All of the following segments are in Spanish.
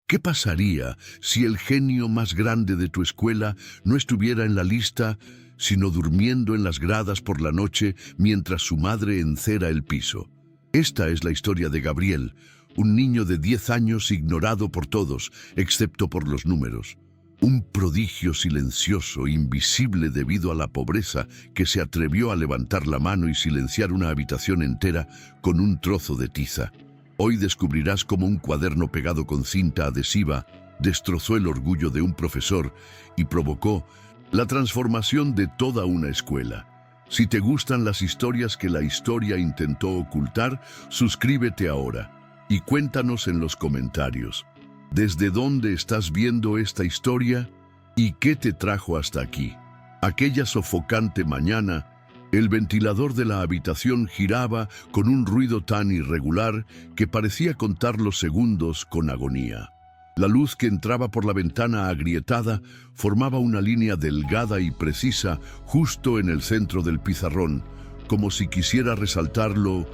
¿Qué pasaría si el genio más grande de tu escuela no estuviera en la lista, sino durmiendo en las gradas por la noche mientras su madre encera el piso? Esta es la historia de Gabriel, un niño de 10 años ignorado por todos, excepto por los números. Un prodigio silencioso, invisible debido a la pobreza, que se atrevió a levantar la mano y silenciar una habitación entera con un trozo de tiza. Hoy descubrirás cómo un cuaderno pegado con cinta adhesiva destrozó el orgullo de un profesor y provocó la transformación de toda una escuela. Si te gustan las historias que la historia intentó ocultar, suscríbete ahora y cuéntanos en los comentarios ¿desde dónde estás viendo esta historia y qué te trajo hasta aquí? Aquella sofocante mañana, el ventilador de la habitación giraba con un ruido tan irregular que parecía contar los segundos con agonía. La luz que entraba por la ventana agrietada formaba una línea delgada y precisa justo en el centro del pizarrón, como si quisiera resaltar lo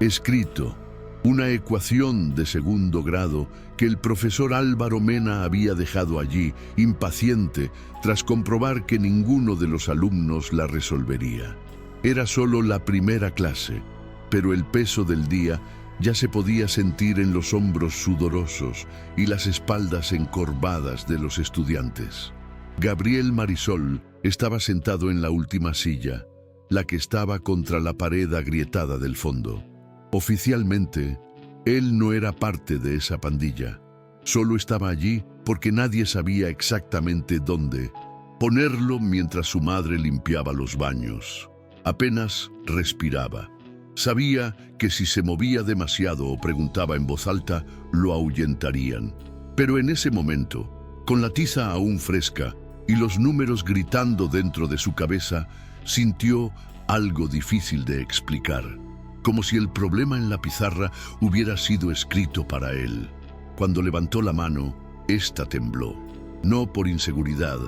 escrito. Una ecuación de segundo grado que el profesor Álvaro Mena había dejado allí, impaciente, tras comprobar que ninguno de los alumnos la resolvería. Era solo la primera clase, pero el peso del día ya se podía sentir en los hombros sudorosos y las espaldas encorvadas de los estudiantes. Gabriel Marisol estaba sentado en la última silla, la que estaba contra la pared agrietada del fondo. Oficialmente, él no era parte de esa pandilla. Solo estaba allí porque nadie sabía exactamente dónde ponerlo mientras su madre limpiaba los baños. Apenas respiraba. Sabía que si se movía demasiado o preguntaba en voz alta, lo ahuyentarían. Pero en ese momento, con la tiza aún fresca y los números gritando dentro de su cabeza, sintió algo difícil de explicar. Como si el problema en la pizarra hubiera sido escrito para él. Cuando levantó la mano, ésta tembló. No por inseguridad,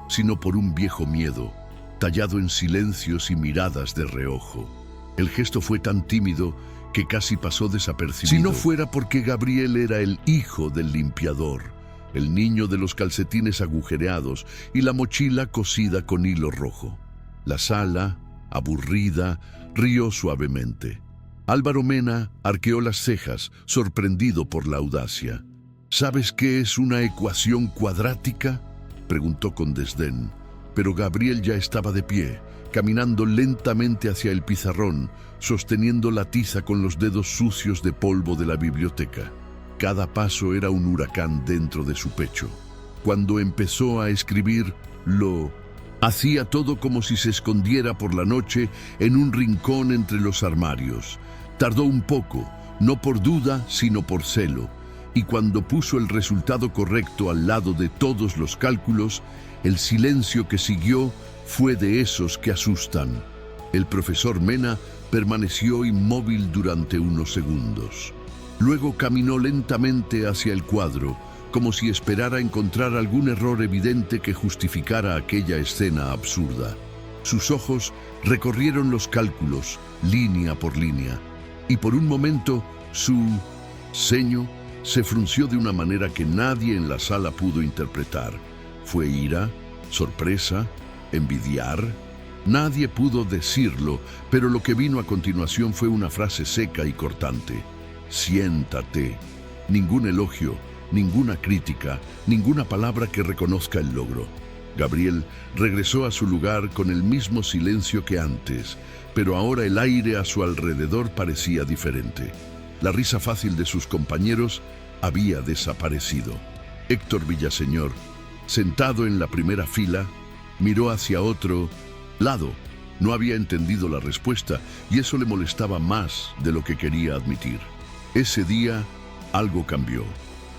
sino por un viejo miedo, tallado en silencios y miradas de reojo. El gesto fue tan tímido que casi pasó desapercibido. Si no fuera porque Gabriel era el hijo del limpiador, el niño de los calcetines agujereados y la mochila cosida con hilo rojo. La sala, aburrida, rió suavemente. Álvaro Mena arqueó las cejas, sorprendido por la audacia. ¿Sabes qué es una ecuación cuadrática?, preguntó con desdén. Pero Gabriel ya estaba de pie, caminando lentamente hacia el pizarrón, sosteniendo la tiza con los dedos sucios de polvo de la biblioteca. Cada paso era un huracán dentro de su pecho. Cuando empezó a escribir, lo hacía todo como si se escondiera por la noche en un rincón entre los armarios. Tardó un poco, no por duda, sino por celo, y cuando puso el resultado correcto al lado de todos los cálculos, el silencio que siguió fue de esos que asustan. El profesor Mena permaneció inmóvil durante unos segundos. Luego caminó lentamente hacia el cuadro, como si esperara encontrar algún error evidente que justificara aquella escena absurda. Sus ojos recorrieron los cálculos, línea por línea, y por un momento su ceño se frunció de una manera que nadie en la sala pudo interpretar. ¿Fue ira? ¿Sorpresa? ¿Envidiar? Nadie pudo decirlo, pero lo que vino a continuación fue una frase seca y cortante. Siéntate. Ningún elogio, ninguna crítica, ninguna palabra que reconozca el logro. Gabriel regresó a su lugar con el mismo silencio que antes, pero ahora el aire a su alrededor parecía diferente. La risa fácil de sus compañeros había desaparecido. Héctor Villaseñor, sentado en la primera fila, miró hacia otro lado. No había entendido la respuesta y eso le molestaba más de lo que quería admitir. Ese día algo cambió,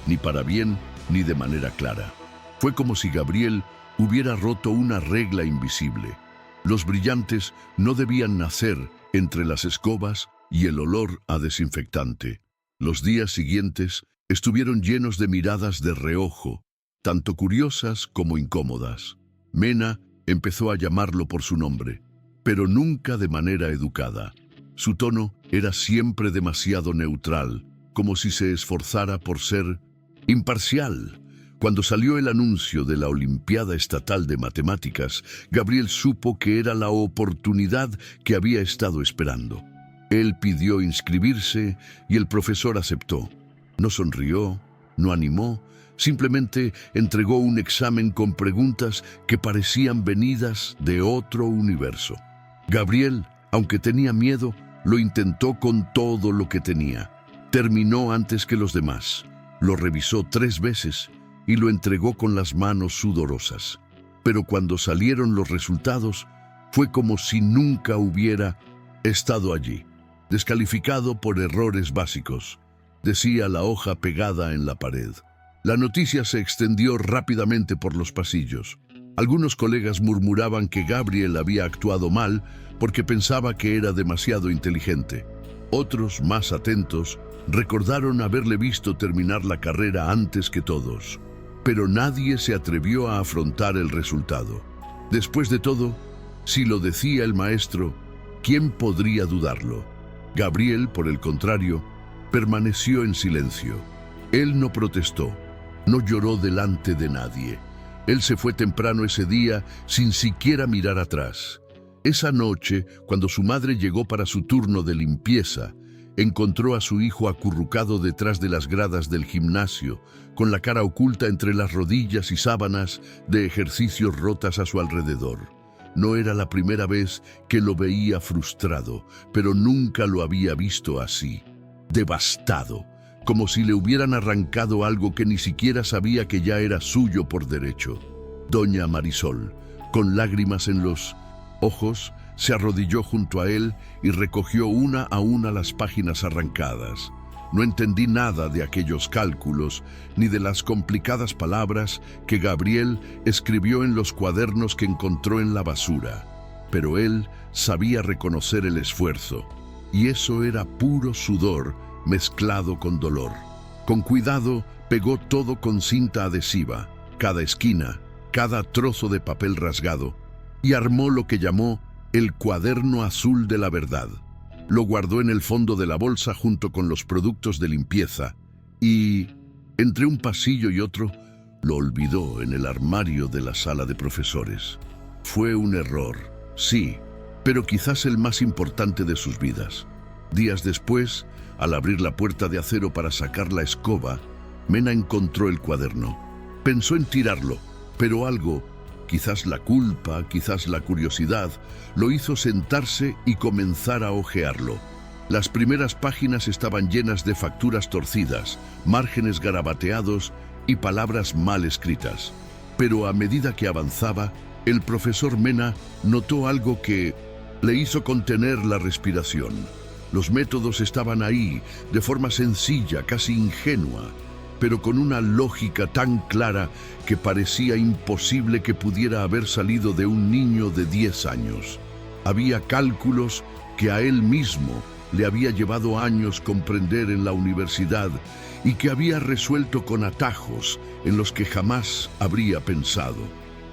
ni para bien ni de manera clara. Fue como si Gabriel hubiera roto una regla invisible. Los brillantes no debían nacer entre las escobas y el olor a desinfectante. Los días siguientes estuvieron llenos de miradas de reojo, tanto curiosas como incómodas. Mena empezó a llamarlo por su nombre, pero nunca de manera educada. Su tono era siempre demasiado neutral, como si se esforzara por ser Imparcial. Cuando salió el anuncio de la Olimpiada Estatal de Matemáticas, Gabriel supo que era la oportunidad que había estado esperando. Él pidió inscribirse y el profesor aceptó. No sonrió, no animó, simplemente entregó un examen con preguntas que parecían venidas de otro universo. Gabriel, aunque tenía miedo, lo intentó con todo lo que tenía. Terminó antes que los demás. Lo revisó 3 veces y lo entregó con las manos sudorosas. Pero cuando salieron los resultados, fue como si nunca hubiera estado allí. Descalificado por errores básicos, decía la hoja pegada en la pared. La noticia se extendió rápidamente por los pasillos. Algunos colegas murmuraban que Gabriel había actuado mal porque pensaba que era demasiado inteligente. Otros, más atentos, recordaron haberle visto terminar la carrera antes que todos. Pero nadie se atrevió a afrontar el resultado. Después de todo, si lo decía el maestro, ¿quién podría dudarlo? Gabriel, por el contrario, permaneció en silencio. Él no protestó, no lloró delante de nadie. Él se fue temprano ese día sin siquiera mirar atrás. Esa noche, cuando su madre llegó para su turno de limpieza, encontró a su hijo acurrucado detrás de las gradas del gimnasio, con la cara oculta entre las rodillas y sábanas de ejercicios rotas a su alrededor. No era la primera vez que lo veía frustrado, pero nunca lo había visto así. Devastado, como si le hubieran arrancado algo que ni siquiera sabía que ya era suyo por derecho. Doña Marisol, con lágrimas en los ojos, se arrodilló junto a él y recogió una a una las páginas arrancadas. No entendí nada de aquellos cálculos, ni de las complicadas palabras que Gabriel escribió en los cuadernos que encontró en la basura. Pero él sabía reconocer el esfuerzo, y eso era puro sudor mezclado con dolor. Con cuidado, pegó todo con cinta adhesiva, cada esquina, cada trozo de papel rasgado, y armó lo que llamó el cuaderno azul de la verdad. Lo guardó en el fondo de la bolsa junto con los productos de limpieza y, entre un pasillo y otro, lo olvidó en el armario de la sala de profesores. Fue un error, sí, pero quizás el más importante de sus vidas. Días después, al abrir la puerta de acero para sacar la escoba, Mena encontró el cuaderno. Pensó en tirarlo, pero algo, quizás la culpa, quizás la curiosidad, lo hizo sentarse y comenzar a hojearlo. Las primeras páginas estaban llenas de facturas torcidas, márgenes garabateados y palabras mal escritas. Pero a medida que avanzaba, el profesor Mena notó algo que le hizo contener la respiración. Los métodos estaban ahí, de forma sencilla, casi ingenua, pero con una lógica tan clara que parecía imposible que pudiera haber salido de un niño de 10 años. Había cálculos que a él mismo le había llevado años comprender en la universidad y que había resuelto con atajos en los que jamás habría pensado.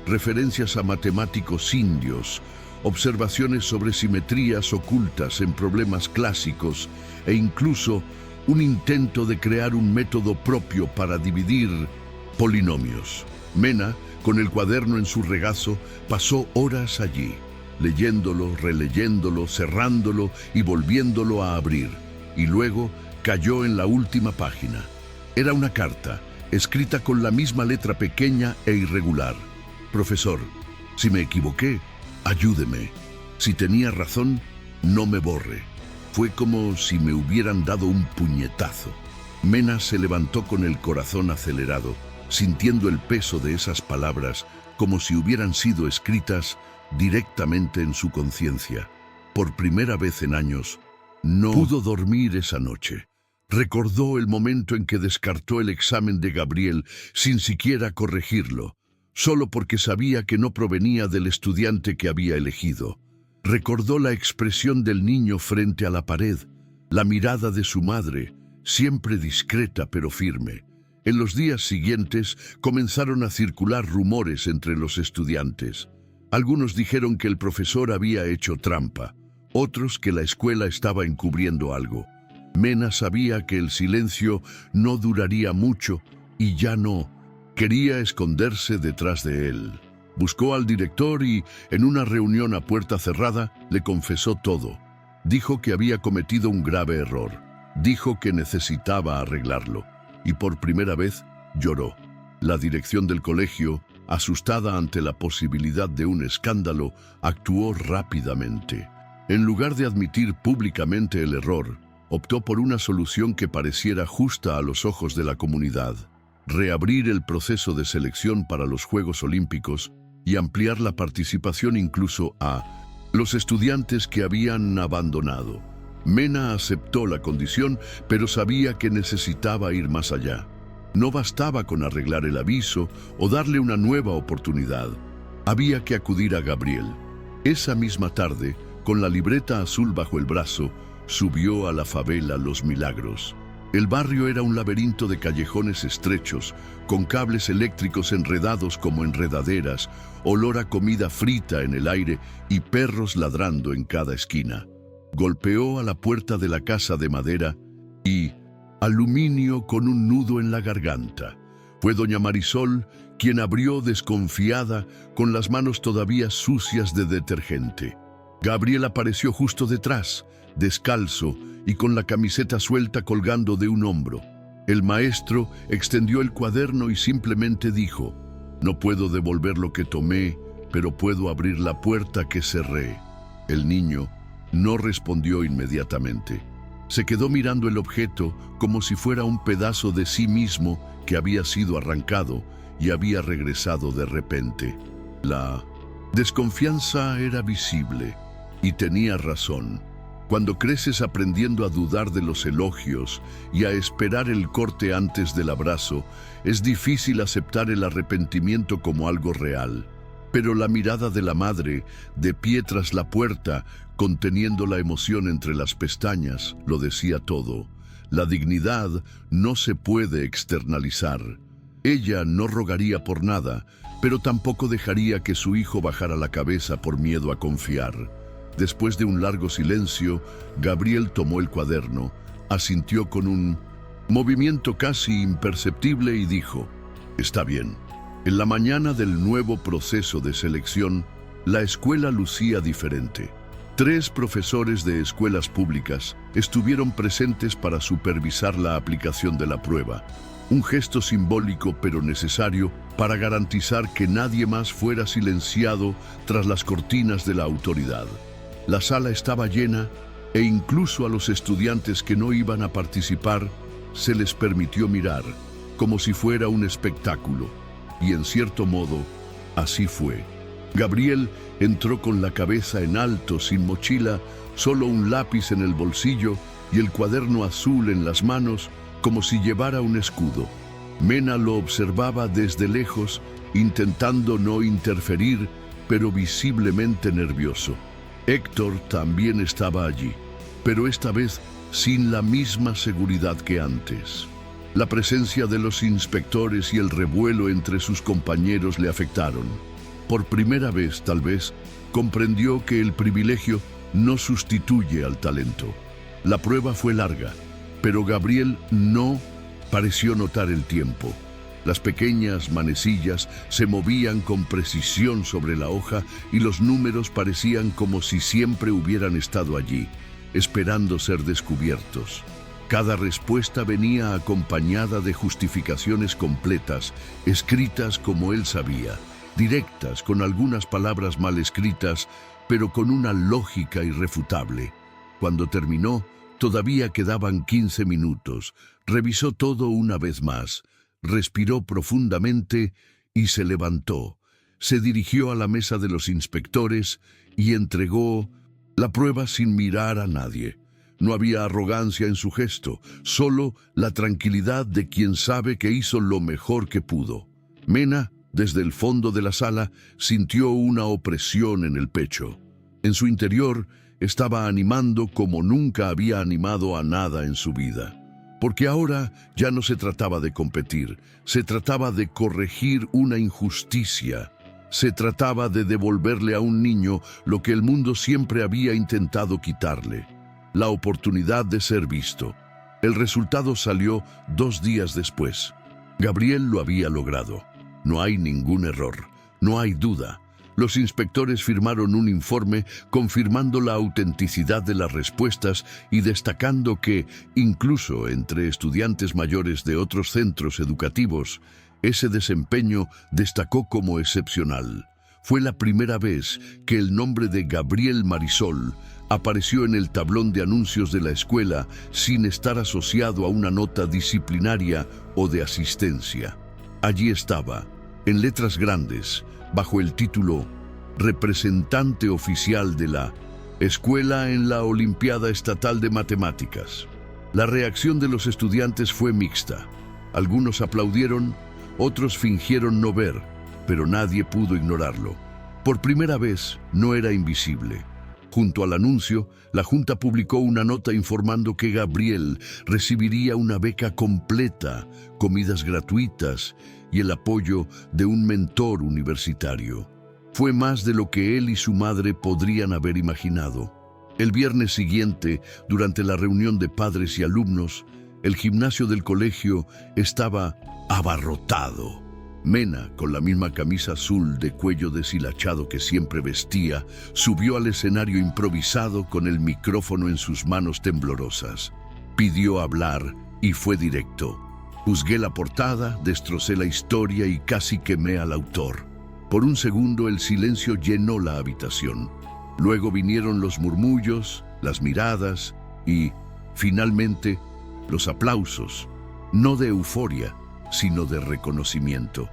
Referencias a matemáticos indios, observaciones sobre simetrías ocultas en problemas clásicos e incluso un intento de crear un método propio para dividir polinomios. Mena, con el cuaderno en su regazo, pasó horas allí, leyéndolo, releyéndolo, cerrándolo y volviéndolo a abrir. Y luego cayó en la última página. Era una carta, escrita con la misma letra pequeña e irregular. Profesor, si me equivoqué, ayúdeme. Si tenía razón, no me borre. Fue como si me hubieran dado un puñetazo. Mena se levantó con el corazón acelerado, sintiendo el peso de esas palabras como si hubieran sido escritas directamente en su conciencia. Por primera vez en años, no pudo dormir esa noche. Recordó el momento en que descartó el examen de Gabriel sin siquiera corregirlo, solo porque sabía que no provenía del estudiante que había elegido. Recordó la expresión del niño frente a la pared, la mirada de su madre, siempre discreta pero firme. En los días siguientes comenzaron a circular rumores entre los estudiantes. Algunos dijeron que el profesor había hecho trampa, otros que la escuela estaba encubriendo algo. Mena sabía que el silencio no duraría mucho y ya no. Quería esconderse detrás de él. Buscó al director y, en una reunión a puerta cerrada, le confesó todo. Dijo que había cometido un grave error. Dijo que necesitaba arreglarlo. Y por primera vez lloró. La dirección del colegio, asustada ante la posibilidad de un escándalo, actuó rápidamente. En lugar de admitir públicamente el error, optó por una solución que pareciera justa a los ojos de la comunidad: reabrir el proceso de selección para los Juegos Olímpicos y ampliar la participación incluso a los estudiantes que habían abandonado. Mena aceptó la condición, pero sabía que necesitaba ir más allá. No bastaba con arreglar el aviso o darle una nueva oportunidad. Había que acudir a Gabriel. Esa misma tarde, con la libreta azul bajo el brazo, subió a la favela Los Milagros. El barrio era un laberinto de callejones estrechos, con cables eléctricos enredados como enredaderas, olor a comida frita en el aire y perros ladrando en cada esquina. Golpeó a la puerta de la casa de madera y aluminio con un nudo en la garganta. Fue doña Marisol quien abrió desconfiada, con las manos todavía sucias de detergente. Gabriel apareció justo detrás, descalzo y con la camiseta suelta colgando de un hombro. El maestro extendió el cuaderno y simplemente dijo: «No puedo devolver lo que tomé, pero puedo abrir la puerta que cerré». El niño no respondió inmediatamente. Se quedó mirando el objeto como si fuera un pedazo de sí mismo que había sido arrancado y había regresado de repente. La desconfianza era visible y tenía razón. Cuando creces aprendiendo a dudar de los elogios y a esperar el corte antes del abrazo, es difícil aceptar el arrepentimiento como algo real. Pero la mirada de la madre, de pie tras la puerta, conteniendo la emoción entre las pestañas, lo decía todo. La dignidad no se puede externalizar. Ella no rogaría por nada, pero tampoco dejaría que su hijo bajara la cabeza por miedo a confiar. Después de un largo silencio, Gabriel tomó el cuaderno, asintió con un movimiento casi imperceptible y dijo: «Está bien». En la mañana del nuevo proceso de selección, la escuela lucía diferente. 3 profesores de escuelas públicas estuvieron presentes para supervisar la aplicación de la prueba. Un gesto simbólico pero necesario para garantizar que nadie más fuera silenciado tras las cortinas de la autoridad. La sala estaba llena e incluso a los estudiantes que no iban a participar se les permitió mirar, como si fuera un espectáculo. Y en cierto modo, así fue. Gabriel entró con la cabeza en alto, sin mochila, solo un lápiz en el bolsillo y el cuaderno azul en las manos, como si llevara un escudo. Mena lo observaba desde lejos, intentando no interferir, pero visiblemente nervioso. Héctor también estaba allí, pero esta vez sin la misma seguridad que antes. La presencia de los inspectores y el revuelo entre sus compañeros le afectaron. Por primera vez, tal vez, comprendió que el privilegio no sustituye al talento. La prueba fue larga, pero Gabriel no pareció notar el tiempo. Las pequeñas manecillas se movían con precisión sobre la hoja y los números parecían como si siempre hubieran estado allí, esperando ser descubiertos. Cada respuesta venía acompañada de justificaciones completas, escritas como él sabía, directas, con algunas palabras mal escritas, pero con una lógica irrefutable. Cuando terminó, todavía quedaban 15 minutos. Revisó todo una vez más, respiró profundamente y se levantó. Se dirigió a la mesa de los inspectores y entregó la prueba sin mirar a nadie. No había arrogancia en su gesto, solo la tranquilidad de quien sabe que hizo lo mejor que pudo. Mena, desde el fondo de la sala, sintió una opresión en el pecho. En su interior estaba animando como nunca había animado a nada en su vida. Porque ahora ya no se trataba de competir, se trataba de corregir una injusticia. Se trataba de devolverle a un niño lo que el mundo siempre había intentado quitarle: la oportunidad de ser visto. El resultado salió 2 días después. Gabriel lo había logrado. No hay ningún error, no hay duda. Los inspectores firmaron un informe confirmando la autenticidad de las respuestas y destacando que, incluso entre estudiantes mayores de otros centros educativos, ese desempeño destacó como excepcional. Fue la primera vez que el nombre de Gabriel Marisol apareció en el tablón de anuncios de la escuela sin estar asociado a una nota disciplinaria o de asistencia. Allí estaba, en letras grandes, bajo el título Representante oficial de la Escuela en la Olimpiada Estatal de Matemáticas. La reacción de los estudiantes fue mixta. Algunos aplaudieron, otros fingieron no ver, pero nadie pudo ignorarlo. Por primera vez, no era invisible. Junto al anuncio, la Junta publicó una nota informando que Gabriel recibiría una beca completa, comidas gratuitas y el apoyo de un mentor universitario. Fue más de lo que él y su madre podrían haber imaginado. El viernes siguiente, durante la reunión de padres y alumnos, el gimnasio del colegio estaba abarrotado. Mena, con la misma camisa azul de cuello deshilachado que siempre vestía, subió al escenario improvisado con el micrófono en sus manos temblorosas. Pidió hablar y fue directo. Juzgué la portada, destrocé la historia y casi quemé al autor. Por un segundo el silencio llenó la habitación. Luego vinieron los murmullos, las miradas y, finalmente, los aplausos, no de euforia, sino de reconocimiento.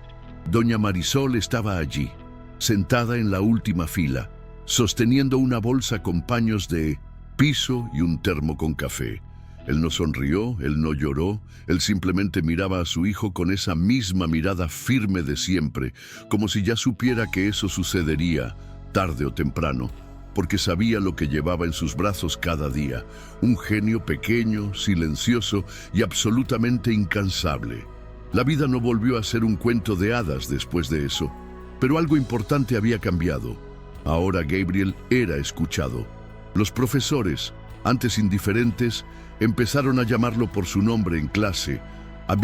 Doña Marisol estaba allí, sentada en la última fila, sosteniendo una bolsa con paños de piso y un termo con café. Él no sonrió, él no lloró, él simplemente miraba a su hijo con esa misma mirada firme de siempre, como si ya supiera que eso sucedería, tarde o temprano, porque sabía lo que llevaba en sus brazos cada día, un genio pequeño, silencioso y absolutamente incansable. La vida no volvió a ser un cuento de hadas después de eso, pero algo importante había cambiado. Ahora Gabriel era escuchado. Los profesores, antes indiferentes, empezaron a llamarlo por su nombre en clase, a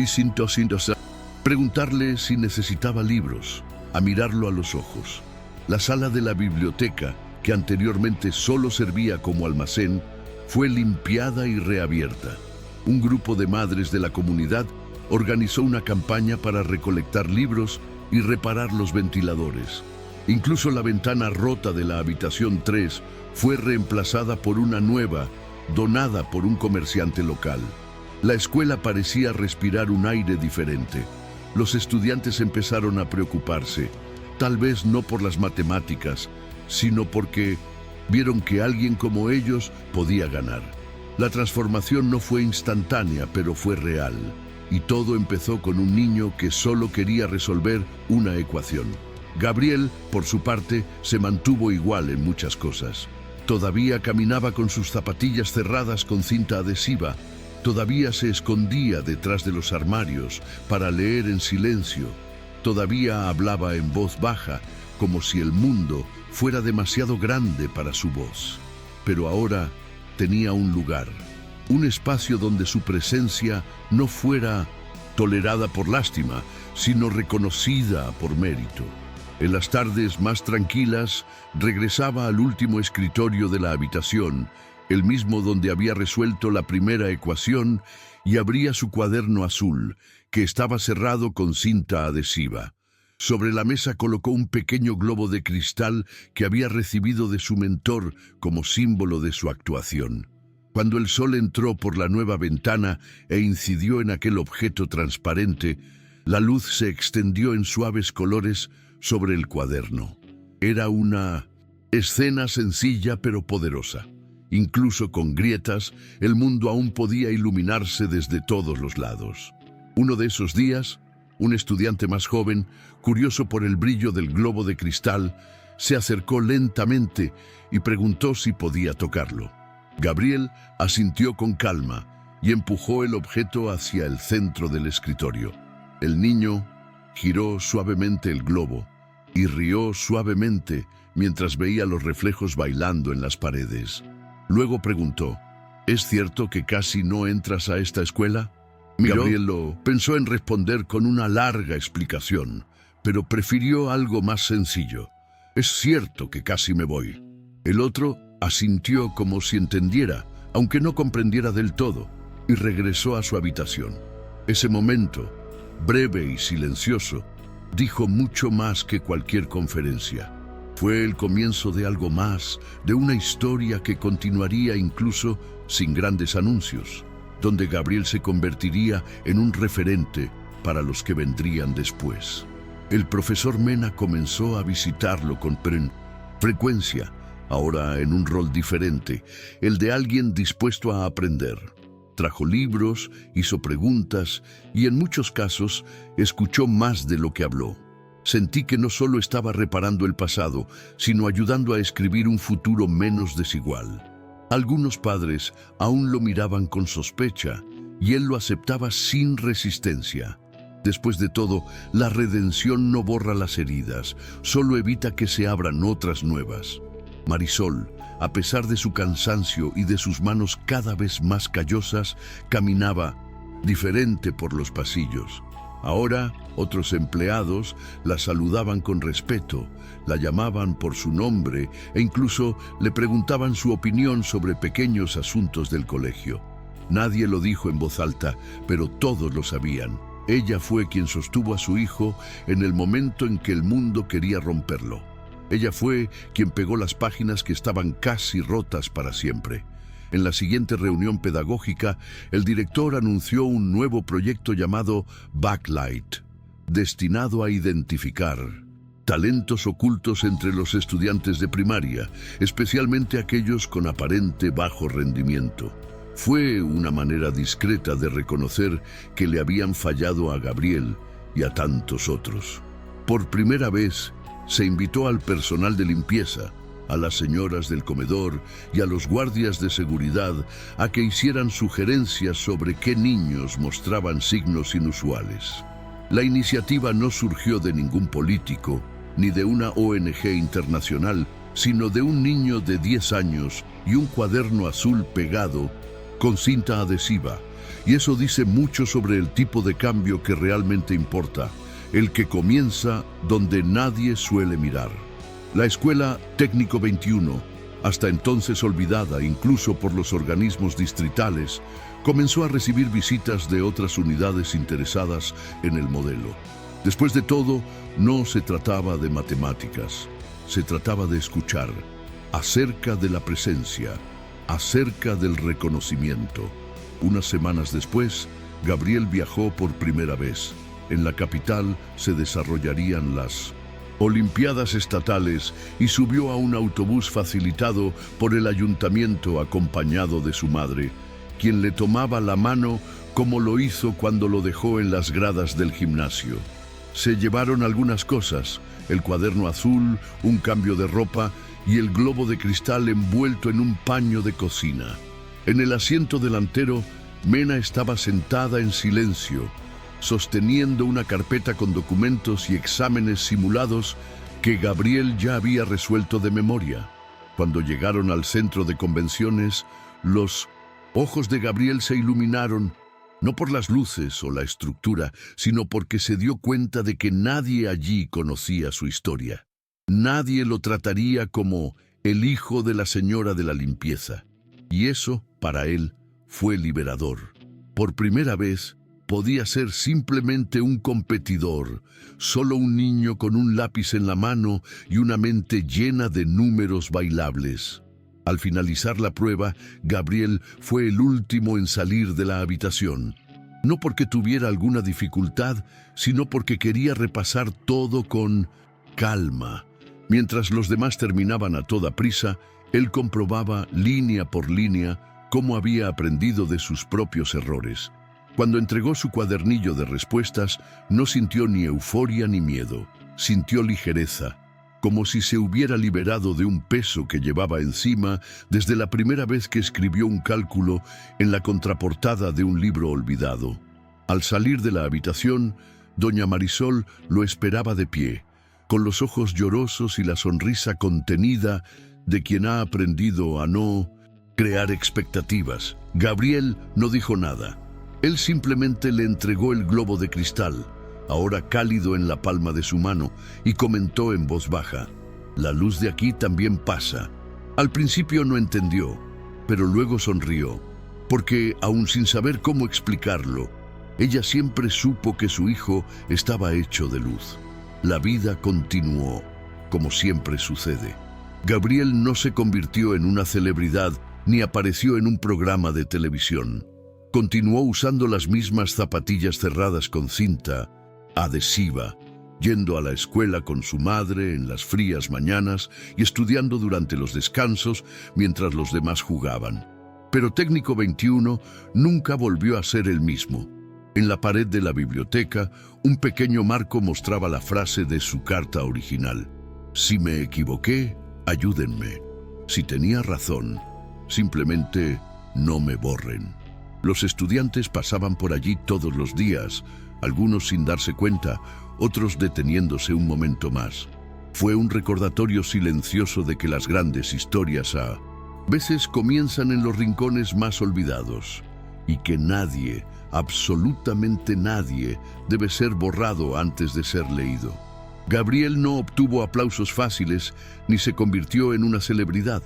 preguntarle si necesitaba libros, a mirarlo a los ojos. La sala de la biblioteca, que anteriormente solo servía como almacén, fue limpiada y reabierta. Un grupo de madres de la comunidad organizó una campaña para recolectar libros y reparar los ventiladores. Incluso la ventana rota de la habitación 3 fue reemplazada por una nueva, donada por un comerciante local. La escuela parecía respirar un aire diferente. Los estudiantes empezaron a preocuparse, tal vez no por las matemáticas, sino porque vieron que alguien como ellos podía ganar. La transformación no fue instantánea, pero fue real. Y todo empezó con un niño que solo quería resolver una ecuación. Gabriel, por su parte, se mantuvo igual en muchas cosas. Todavía caminaba con sus zapatillas cerradas con cinta adhesiva. Todavía se escondía detrás de los armarios para leer en silencio. Todavía hablaba en voz baja, como si el mundo fuera demasiado grande para su voz. Pero ahora tenía un lugar, un espacio donde su presencia no fuera tolerada por lástima, sino reconocida por mérito. En las tardes más tranquilas, regresaba al último escritorio de la habitación, el mismo donde había resuelto la primera ecuación, y abría su cuaderno azul, que estaba cerrado con cinta adhesiva. Sobre la mesa colocó un pequeño globo de cristal que había recibido de su mentor como símbolo de su actuación. Cuando el sol entró por la nueva ventana e incidió en aquel objeto transparente, la luz se extendió en suaves colores sobre el cuaderno. Era una escena sencilla pero poderosa. Incluso con grietas, el mundo aún podía iluminarse desde todos los lados. Uno de esos días, un estudiante más joven, curioso por el brillo del globo de cristal, se acercó lentamente y preguntó si podía tocarlo. Gabriel asintió con calma y empujó el objeto hacia el centro del escritorio. El niño giró suavemente el globo y rió suavemente mientras veía los reflejos bailando en las paredes. Luego preguntó, ¿es cierto que casi no entras a esta escuela? Gabriel pensó en responder con una larga explicación, pero prefirió algo más sencillo. Es cierto que casi me voy. El otro asintió como si entendiera, aunque no comprendiera del todo, y regresó a su habitación. Ese momento, breve y silencioso, dijo mucho más que cualquier conferencia. Fue el comienzo de algo más, de una historia que continuaría incluso sin grandes anuncios, donde Gabriel se convertiría en un referente para los que vendrían después. El profesor Mena comenzó a visitarlo con frecuencia, ahora en un rol diferente, el de alguien dispuesto a aprender. Trajo libros, hizo preguntas y en muchos casos escuchó más de lo que habló. Sentí que no solo estaba reparando el pasado, sino ayudando a escribir un futuro menos desigual. Algunos padres aún lo miraban con sospecha y él lo aceptaba sin resistencia. Después de todo, la redención no borra las heridas, solo evita que se abran otras nuevas. Marisol, a pesar de su cansancio y de sus manos cada vez más callosas, caminaba diferente por los pasillos. Ahora, otros empleados la saludaban con respeto, la llamaban por su nombre e incluso le preguntaban su opinión sobre pequeños asuntos del colegio. Nadie lo dijo en voz alta, pero todos lo sabían. Ella fue quien sostuvo a su hijo en el momento en que el mundo quería romperlo. Ella fue quien pegó las páginas que estaban casi rotas para siempre. En la siguiente reunión pedagógica, el director anunció un nuevo proyecto llamado Backlight, destinado a identificar talentos ocultos entre los estudiantes de primaria, especialmente aquellos con aparente bajo rendimiento. Fue una manera discreta de reconocer que le habían fallado a Gabriel y a tantos otros. Por primera vez, se invitó al personal de limpieza, a las señoras del comedor y a los guardias de seguridad a que hicieran sugerencias sobre qué niños mostraban signos inusuales. La iniciativa no surgió de ningún político ni de una ONG internacional, sino de un niño de 10 años y un cuaderno azul pegado con cinta adhesiva. Y eso dice mucho sobre el tipo de cambio que realmente importa, el que comienza donde nadie suele mirar. La Escuela Técnico 21, hasta entonces olvidada incluso por los organismos distritales, comenzó a recibir visitas de otras unidades interesadas en el modelo. Después de todo, no se trataba de matemáticas, se trataba de escuchar, acerca de la presencia, acerca del reconocimiento. Unas semanas después, Gabriel viajó por primera vez. En la capital se desarrollarían las Olimpiadas Estatales y subió a un autobús facilitado por el ayuntamiento acompañado de su madre, quien le tomaba la mano como lo hizo cuando lo dejó en las gradas del gimnasio. Se llevaron algunas cosas, el cuaderno azul, un cambio de ropa y el globo de cristal envuelto en un paño de cocina. En el asiento delantero, Mena estaba sentada en silencio, sosteniendo una carpeta con documentos y exámenes simulados que Gabriel ya había resuelto de memoria. Cuando llegaron al centro de convenciones, los ojos de Gabriel se iluminaron, no por las luces o la estructura, sino porque se dio cuenta de que nadie allí conocía su historia. Nadie lo trataría como el hijo de la señora de la limpieza. Y eso, para él, fue liberador. Por primera vez, podía ser simplemente un competidor, solo un niño con un lápiz en la mano y una mente llena de números bailables. Al finalizar la prueba, Gabriel fue el último en salir de la habitación. No porque tuviera alguna dificultad, sino porque quería repasar todo con calma. Mientras los demás terminaban a toda prisa, él comprobaba línea por línea cómo había aprendido de sus propios errores. Cuando entregó su cuadernillo de respuestas, no sintió ni euforia ni miedo. Sintió ligereza, como si se hubiera liberado de un peso que llevaba encima desde la primera vez que escribió un cálculo en la contraportada de un libro olvidado. Al salir de la habitación, doña Marisol lo esperaba de pie, con los ojos llorosos y la sonrisa contenida de quien ha aprendido a no crear expectativas. Gabriel no dijo nada. Él simplemente le entregó el globo de cristal, ahora cálido en la palma de su mano, y comentó en voz baja: «La luz de aquí también pasa». Al principio no entendió, pero luego sonrió, porque, aun sin saber cómo explicarlo, ella siempre supo que su hijo estaba hecho de luz. La vida continuó, como siempre sucede. Gabriel no se convirtió en una celebridad ni apareció en un programa de televisión. Continuó usando las mismas zapatillas cerradas con cinta adhesiva, yendo a la escuela con su madre en las frías mañanas y estudiando durante los descansos mientras los demás jugaban. Pero Técnico 21 nunca volvió a ser el mismo. En la pared de la biblioteca, un pequeño marco mostraba la frase de su carta original: «Si me equivoqué, ayúdenme. Si tenía razón, simplemente no me borren». Los estudiantes pasaban por allí todos los días, algunos sin darse cuenta, otros deteniéndose un momento más. Fue un recordatorio silencioso de que las grandes historias a veces comienzan en los rincones más olvidados, y que nadie, absolutamente nadie, debe ser borrado antes de ser leído. Gabriel no obtuvo aplausos fáciles ni se convirtió en una celebridad,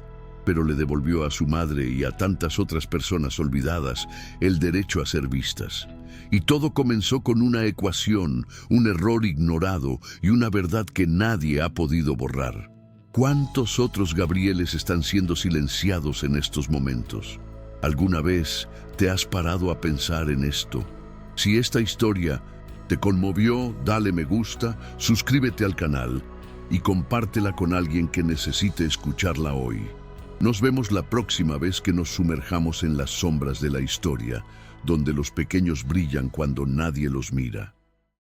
pero le devolvió a su madre y a tantas otras personas olvidadas el derecho a ser vistas. Y todo comenzó con una ecuación, un error ignorado y una verdad que nadie ha podido borrar. ¿Cuántos otros Gabrieles están siendo silenciados en estos momentos? ¿Alguna vez te has parado a pensar en esto? Si esta historia te conmovió, dale me gusta, suscríbete al canal y compártela con alguien que necesite escucharla hoy. Nos vemos la próxima vez que nos sumerjamos en las sombras de la historia, donde los pequeños brillan cuando nadie los mira.